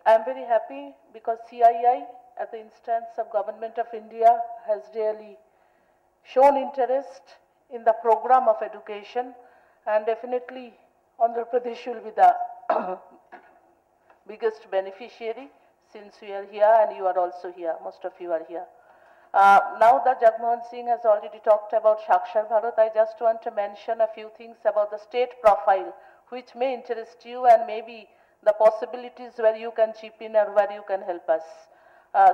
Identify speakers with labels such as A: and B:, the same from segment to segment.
A: I am very happy because CII, at the instance of Government of India, has really shown interest in the program of education, and definitely Andhra Pradesh will be the biggest beneficiary since we are here and you are also here, most of you are here. Now that Jagmohan Singh has already talked about Shakshar Bharat, I just want to mention a few things about the state profile which may interest you and maybe the possibilities where you can chip in or where you can help us.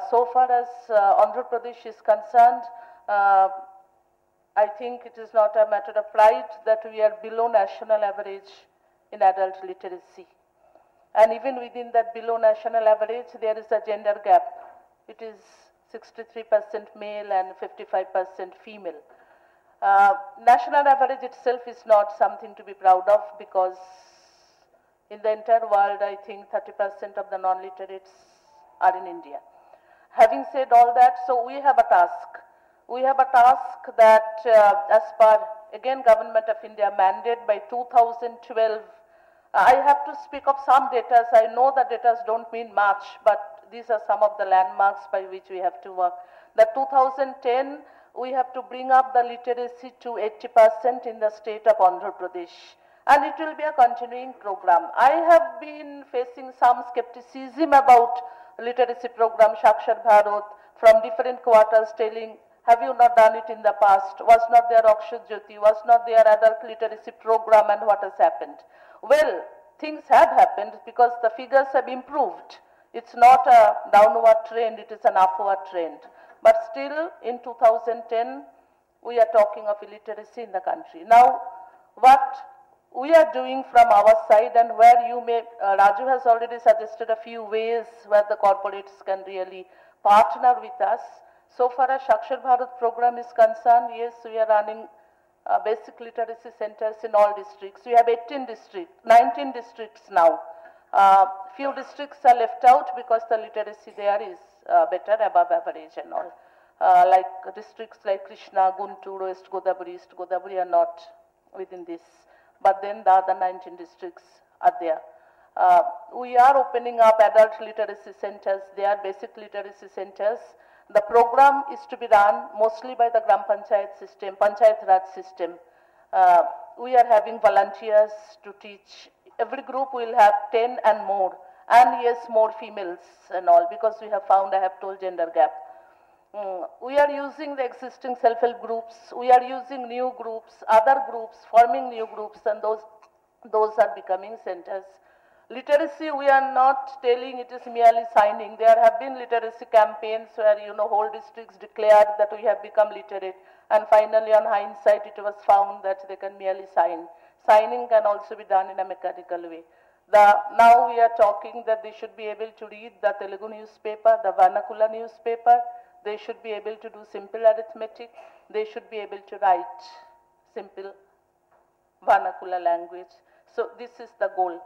A: So far as Andhra Pradesh is concerned, I think it is not a matter of pride that we are below national average in adult literacy. And even within that below national average, there is a gender gap. It is 63% male and 55% female. National average itself is not something to be proud of because in the entire world, I think 30% of the non-literates are in India. Having said all that, so we have a task. We have a task that as per, again, Government of India mandate by 2012, I have to speak of some data. I know the data don't mean much, but these are some of the landmarks by which we have to work. The 2010, we have to bring up the literacy to 80% in the state of Andhra Pradesh. And it will be a continuing program. I have been facing some skepticism about literacy program, Shakshar Bharat, from different quarters telling, have you not done it in the past? Was not there Akshar Jyoti? Was not there adult literacy program, and what has happened? Well, things have happened because the figures have improved. It's not a downward trend, it is an upward trend. But still, in 2010, we are talking of illiteracy in the country. Now, what we are doing from our side and where you may, Raju has already suggested a few ways where the corporates can really partner with us. So far as Shakshar Bharat program is concerned, yes, we are running basic literacy centers in all districts. We have 19 districts now. Few districts are left out because the literacy there is better, above average and all. Like districts like Krishna, Guntur, West Godavari, East Godavari are not within this. But then the other 19 districts are there. We are opening up adult literacy centers. They are basic literacy centers. The program is to be run mostly by the Gram Panchayat system, Panchayat Raj system. We are having volunteers to teach. Every group will have 10 and more. And yes, more females and all, because we have found, I have told, gender gap. We are using the existing self-help groups. We are using new groups, other groups, forming new groups, and those are becoming centers. Literacy, we are not telling it is merely signing. There have been literacy campaigns where, whole districts declared that we have become literate. And finally, on hindsight, it was found that they can merely sign. Signing can also be done in a mechanical way. Now we are talking that they should be able to read the Telugu newspaper, the vernacular newspaper. They should be able to do simple arithmetic. They should be able to write simple vernacular language. So this is the goal.